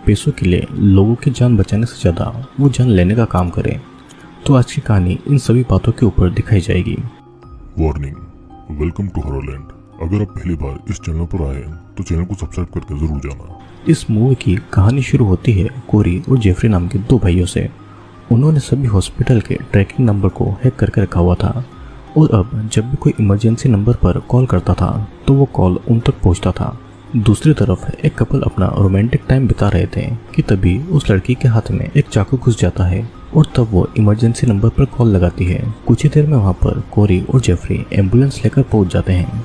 पैसों के लिए लोगों की जान बचाने से ज़्यादा वो जान लेने का काम करे। तो आज की कहानी इन सभी बातों के ऊपर दिखाई जाएगी। Warning, welcome to Horrorland. अगर आप पहली बार इस चैनल पर आए हैं तो चैनल को सब्सक्राइब करके जरूर जाना। इस मूवी की कहानी शुरू होती है कोरी और जेफरी नाम के दो भाइयों से। उन्होंने सभी हॉस्पिटल के ट्रैकिंग नंबर को हैक करके रखा हुआ था और अब जब भी कोई इमरजेंसी नंबर पर कॉल करता था तो वो कॉल उन तक पहुंचता था। दूसरी तरफ एक कपल अपना रोमांटिक टाइम बिता रहे थे कि तभी उस लड़की के हाथ में एक चाकू घुस जाता है और तब वो इमरजेंसी नंबर पर कॉल लगाती है। कुछ ही देर में वहाँ पर कोरी और जेफरी एम्बुलेंस लेकर पहुंच जाते हैं।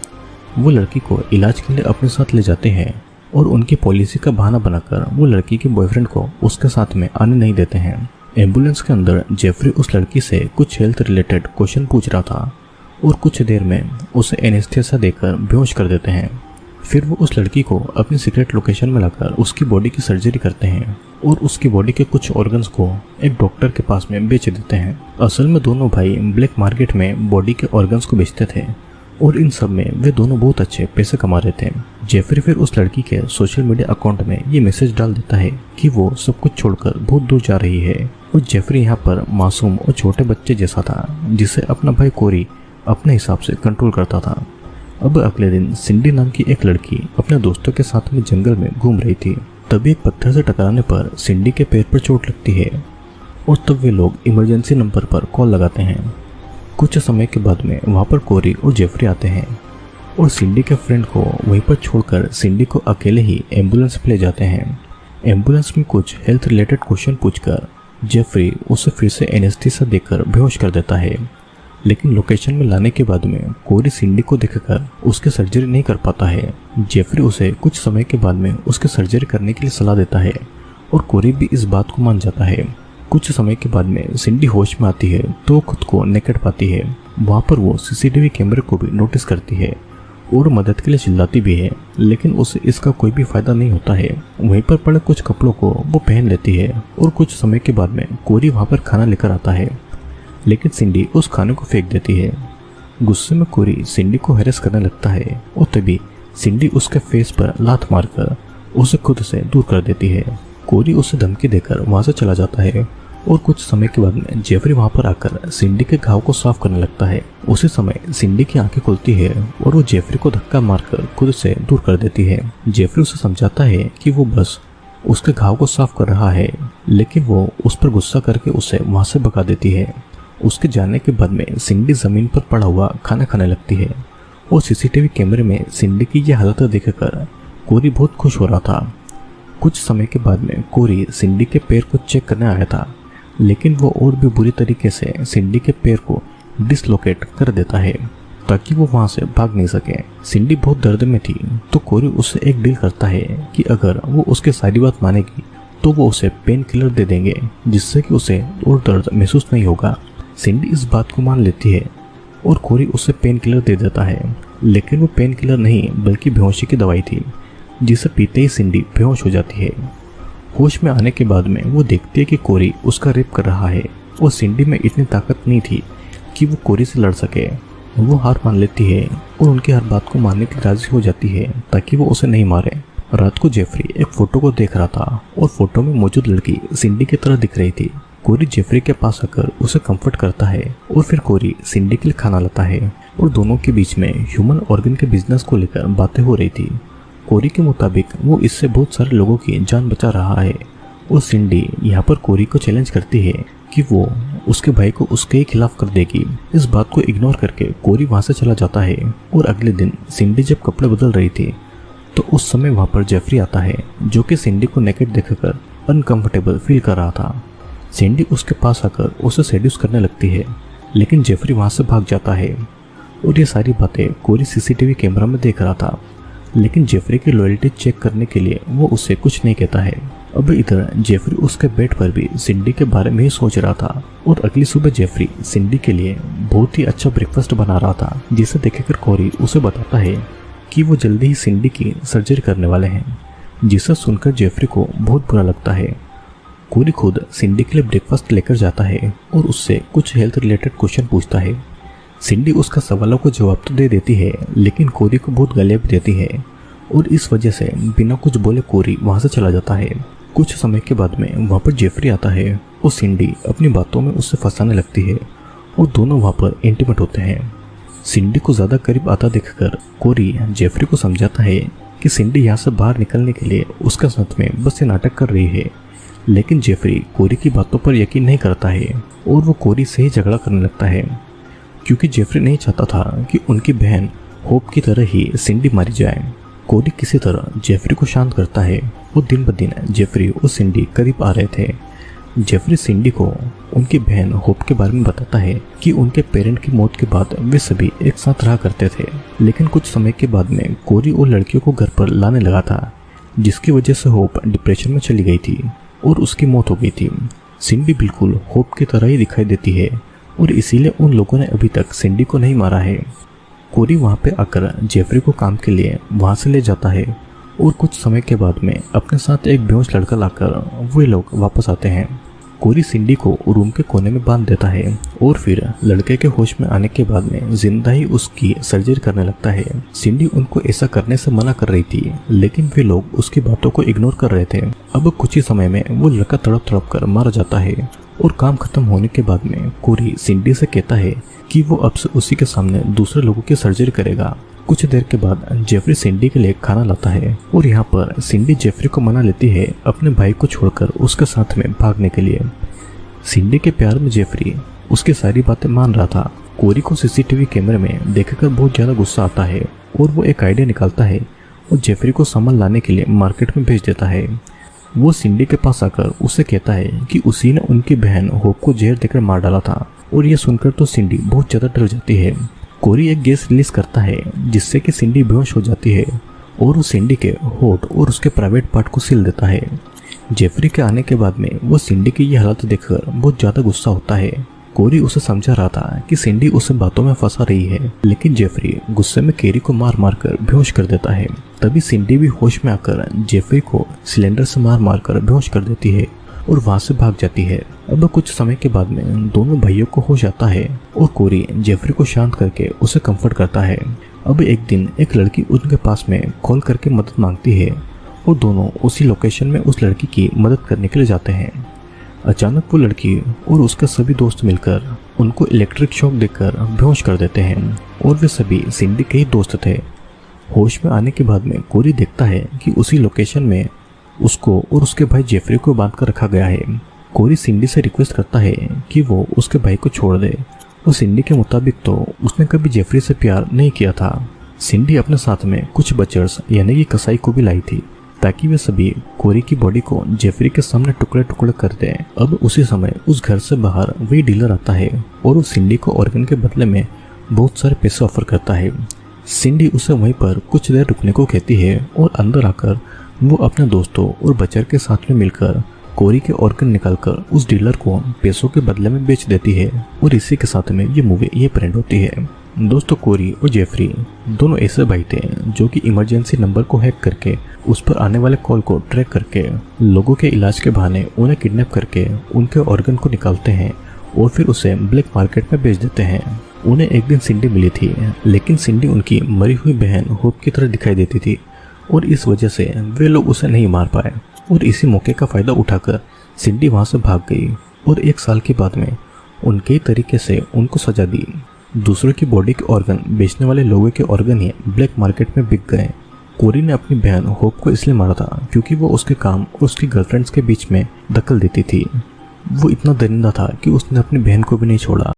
वो लड़की को इलाज के लिए अपने साथ ले जाते हैं और उनकी पॉलिसी का बहाना बनाकर वो लड़की के बॉयफ्रेंड को उसके साथ में आने नहीं देते हैं। एम्बुलेंस के अंदर जेफरी उस लड़की से कुछ हेल्थ रिलेटेड क्वेश्चन पूछ रहा था और कुछ देर में उसे एनेस्थेसिया देकर बेहोश कर देते हैं। फिर वो उस लड़की को अपनी सीक्रेट लोकेशन में लाकर उसकी बॉडी की सर्जरी करते हैं और उसकी बॉडी के कुछ ऑर्गन्स को एक डॉक्टर के पास में बेच देते हैं। असल में दोनों भाई ब्लैक मार्केट में बॉडी के ऑर्गन्स को बेचते थे और इन सब में वे दोनों बहुत अच्छे पैसे कमा रहे थे। जेफरी फिर उस लड़की के सोशल मीडिया अकाउंट में ये मैसेज डाल देता है कि वो सब कुछ छोड़कर बहुत दूर जा रही है और जेफरी यहाँ पर मासूम और छोटे बच्चे जैसा था जिसे अपना भाई कोरी अपने हिसाब से कंट्रोल करता था। अब अगले दिन सिंडी नाम की एक लड़की अपने दोस्तों के साथ में जंगल में घूम रही थी। तभी एक पत्थर से टकराने पर सिंडी के पैर पर चोट लगती है और तब वे लोग इमरजेंसी नंबर पर कॉल लगाते हैं। कुछ समय के बाद में वहाँ पर कोरी और जेफरी आते हैं और सिंडी के फ्रेंड को वहीं पर छोड़कर सिंडी को अकेले ही एम्बुलेंस पे ले जाते हैं। एम्बुलेंस में कुछ हेल्थ रिलेटेड क्वेश्चन पूछकर जेफरी उसे फिर से एनेस्थीसिया देकर बेहोश कर देता है। लेकिन लोकेशन में लाने के बाद में कोरी सिंडी को देखकर उसकी सर्जरी नहीं कर पाता है। जेफरी उसे कुछ समय के बाद में उसकी सर्जरी करने के लिए सलाह देता है और कोरी भी इस बात को मान जाता है। कुछ समय के बाद में सिंडी होश में आती है तो खुद को नेकेड पाती है। वहाँ पर वो सीसीटीवी कैमरे को भी नोटिस करती है और मदद के लिए चिल्लाती भी है, लेकिन उसे इसका कोई भी फायदा नहीं होता है। वहीं पर पड़े कुछ कपड़ों को वो पहन लेती है और कुछ समय के बाद में कोरी वहाँ पर खाना लेकर आता है, लेकिन सिंडी उस खाने को फेंक देती है। गुस्से में कोरी सिंडी को हैरेस करने लगता है और तभी सिंडी उसके फेस पर लात मारकर उसे खुद से दूर कर देती है। कोरी उसे धमकी देकर वहाँ से चला जाता है और कुछ समय के बाद में जेफरी वहाँ पर आकर सिंडी के घाव को साफ करने लगता है। उसी समय सिंडी की आंखें खुलती है और वो जेफरी को धक्का मारकर खुद से दूर कर देती है। जेफरी उसे समझाता है कि वो बस उसके घाव को साफ कर रहा है, लेकिन वो उस पर गुस्सा करके उसे वहाँ से भगा देती है। उसके जाने के बाद में सिंडी जमीन पर पड़ा हुआ खाना खाने लगती है और सीसीटीवी कैमरे में सिंडी की यह हालत देखकर कोरी बहुत खुश हो रहा था। कुछ समय के बाद में कोरी सिंडी के पैर को चेक करने आया था, लेकिन वो और भी बुरी तरीके से सिंडी के पैर को डिसलोकेट कर देता है ताकि वो वहाँ से भाग नहीं सके। सिंडी बहुत दर्द में थी तो कोरी उससे एक डील करता है कि अगर वो उसकी सारी बात मानेगी तो वो उसे पेन किलर दे देंगे जिससे कि उसे और दर्द महसूस नहीं होगा। सिंडी इस बात को मान लेती है और कोरी उसे पेन किलर दे देता है, लेकिन वो पेन किलर नहीं बल्कि बेहोशी की दवाई थी जिसे पीते ही सिंडी बेहोश हो जाती है। होश में आने के बाद में वो देखती है कि कोरी उसका रेप कर रहा है और सिंडी में इतनी ताकत नहीं थी कि वो कोरी से लड़ सके। वो हार मान लेती है और उनकी हर बात को मानने की राजी हो जाती है ताकि वो उसे नहीं मारे। रात को जेफरी एक फोटो को देख रहा था और फोटो में मौजूद लड़की सिंडी की तरह दिख रही थी। कोरी जेफरी के पास आकर उसे कंफर्ट करता है और फिर कोरी सिंडी के लिए खाना लाता है और दोनों के बीच में ह्यूमन ऑर्गन के बिजनेस को लेकर बातें हो रही थी। कोरी के मुताबिक वो इससे बहुत सारे लोगों की जान बचा रहा है और सिंडी यहाँ पर कोरी को चैलेंज करती है कि वो उसके भाई को उसके ही खिलाफ कर देगी। इस बात को इग्नोर करके कोरी वहाँ से चला जाता है और अगले दिन सिंडी जब कपड़े बदल रही थी तो उस समय वहाँ पर जेफरी आता है जो कि सिंडी को नेकेड देखकर अनकंफर्टेबल फील कर रहा था। सिंडी उसके पास आकर उसे सेड्यूस करने लगती है, लेकिन जेफरी वहाँ से भाग जाता है और ये सारी बातें कोरी सीसीटीवी कैमरा में देख रहा था, लेकिन जेफरी की लॉयल्टी चेक करने के लिए वो उससे कुछ नहीं कहता है। अब इधर जेफरी उसके बेड पर भी सिंडी के बारे में ही सोच रहा था और अगली सुबह जेफरी सिंडी के लिए बहुत ही अच्छा ब्रेकफास्ट बना रहा था, जिसे देखकर कोरी उसे बताता है कि वो जल्दी ही सिंडी की सर्जरी करने वाले हैं, जिसे सुनकर जेफरी को बहुत बुरा लगता है। कोरी खुद सिंडी के लिए ब्रेकफास्ट लेकर जाता है और उससे कुछ हेल्थ रिलेटेड क्वेश्चन पूछता है। सिंडी उसका सवालों को जवाब तो दे देती है, लेकिन कोरी को बहुत गालियां भी देती है और इस वजह से बिना कुछ बोले कोरी वहाँ से चला जाता है। कुछ समय के बाद में वहाँ पर जेफरी आता है और सिंडी अपनी बातों में उससे फंसाने लगती है और दोनों वहाँ पर इंटीमेट होते हैं। सिंडी को ज़्यादा करीब आता देखकर कोरी जेफरी को समझाता है कि सिंडी यहाँ से बाहर निकलने के लिए उसके साथ में बस ये नाटक कर रही है, लेकिन जेफरी कोरी की बातों पर यकीन नहीं करता है और वो कोरी से ही झगड़ा करने लगता है, क्योंकि जेफरी नहीं चाहता था कि उनकी बहन होप की तरह ही सिंडी मारी जाए। कोरी किसी तरह जेफरी को शांत करता है और दिन ब दिन जेफरी और सिंडी करीब आ रहे थे। जेफरी सिंडी को उनकी बहन होप के बारे में बताता है कि उनके पेरेंट की मौत के बाद वे सभी एक साथ रहा करते थे, लेकिन कुछ समय के बाद में कोरी और लड़कियों को घर पर लाने लगा था, जिसकी वजह से होप डिप्रेशन में चली गई थी और उसकी मौत हो गई थी। सिंडी बिल्कुल होप की तरह ही दिखाई देती है और इसीलिए उन लोगों ने अभी तक सिंडी को नहीं मारा है। कोरी वहाँ पे आकर जेफरी को काम के लिए वहाँ से ले जाता है और कुछ समय के बाद में अपने साथ एक बेहोश लड़का लाकर वे लोग वापस आते हैं। कोरी सिंडी को रूम के कोने में बांध देता है और फिर लड़के के होश में आने के बाद में जिंदा ही उसकी सर्जरी करने लगता है। सिंडी उनको ऐसा करने से मना कर रही थी, लेकिन वे लोग उसकी बातों को इग्नोर कर रहे थे। अब कुछ ही समय में वो लड़का तड़प तड़प कर मारा जाता है और काम खत्म होने के बाद में कोरी सिंडी से कहता है कि वो अब से उसी के सामने दूसरे लोगों की सर्जरी करेगा। कुछ देर के बाद जेफरी सिंडी के लिए खाना लाता है और यहाँ पर सिंडी जेफरी को मना लेती है अपने भाई को छोड़कर उसके साथ में भागने के लिए। सिंडी के प्यार में जेफरी उसकी सारी बातें मान रहा था। कोरी को सीसीटीवी कैमरे में देखकर बहुत ज़्यादा गुस्सा आता है और वो एक आइडिया निकालता है और जेफरी को सामान लाने के लिए मार्केट में भेज देता है। वो सिंडी के पास आकर उसे कहता है कि उसी ने उनकी बहन होप को जहर देकर मार डाला था और ये सुनकर तो सिंडी बहुत ज़्यादा डर जाती है। कोरी एक गैस रिलीज करता है जिससे कि सिंडी बेहोश हो जाती है और वो सिंडी के होठ और उसके प्राइवेट पार्ट को सील देता है। जेफरी के आने के बाद में वो सिंडी की ये हालत देखकर बहुत ज़्यादा गुस्सा होता है। कोरी उसे समझा रहा था कि सिंडी उसे बातों में फंसा रही है, लेकिन जेफरी गुस्से में केरी को मार मार कर बेहोश कर देता है। तभी सिंडी भी होश में आकर जेफरी को सिलेंडर से मार मार कर बेहोश कर देती है और वहां से भाग जाती है। अब कुछ समय के बाद में दोनों भाइयों को होश आता है और कोरी जेफरी को शांत करके उसे कंफर्ट करता है। अब एक दिन एक लड़की उनके पास में कॉल करके मदद मांगती है और दोनों उसी लोकेशन में उस लड़की की मदद करने के लिए जाते हैं। अचानक वो लड़की और उसके सभी दोस्त मिलकर उनको इलेक्ट्रिक शॉक देकर बेहोश कर देते हैं और वे सभी सिंडी के ही दोस्त थे। होश में आने के बाद में कोरी देखता है कि उसी लोकेशन में उसको और उसके भाई जेफरी को बांध कर रखा गया है। कोरी सिंडी से रिक्वेस्ट करता है कि वो उसके भाई को छोड़ दे और सिंडी के मुताबिक तो उसने कभी जेफरी से प्यार नहीं किया था। सिंडी अपने साथ में कुछ बचर्स यानी कि कसाई को भी लाई थी ताकि वे सभी कोरी की बॉडी को जेफरी के सामने टुकड़े टुकड़े कर दें। अब उसी समय उस घर से बाहर वही डीलर आता है और उस सिंडी को ऑर्गन के बदले में बहुत सारे पैसे ऑफर करता है। सिंडी उसे वहीं पर कुछ देर रुकने को कहती है और अंदर आकर वो अपने दोस्तों और बचर के साथ में मिलकर कोरी के ऑर्गन निकालकर उस डीलर को पैसों के बदले में बेच देती है और इसी के साथ में ये मूवी ये प्रिंट होती है। दोस्तों कोरी और जेफरी दोनों ऐसे भाई थे जो कि इमरजेंसी नंबर को हैक करके उस पर आने वाले कॉल को ट्रैक करके लोगों के इलाज के बहाने उन्हें किडनैप करके उनके ऑर्गन को निकालते हैं और फिर उसे ब्लैक मार्केट में बेच देते हैं। उन्हें एक दिन सिंडी मिली थी, लेकिन सिंडी उनकी मरी हुई बहन होप की तरह दिखाई देती थी और इस वजह से वे लोग उसे नहीं मार पाए और इसी मौके का फ़ायदा उठाकर सिंडी वहाँ से भाग गई और 1 साल के बाद में उनके तरीके से उनको सजा दी। दूसरों की बॉडी के ऑर्गन बेचने वाले लोगों के ऑर्गन ही ब्लैक मार्केट में बिक गए। कोरी ने अपनी बहन होप को इसलिए मारा था क्योंकि वो उसके काम और उसकी गर्लफ्रेंड्स के बीच में दखल देती थी। वो इतना दरिंदा था कि उसने अपनी बहन को भी नहीं छोड़ा।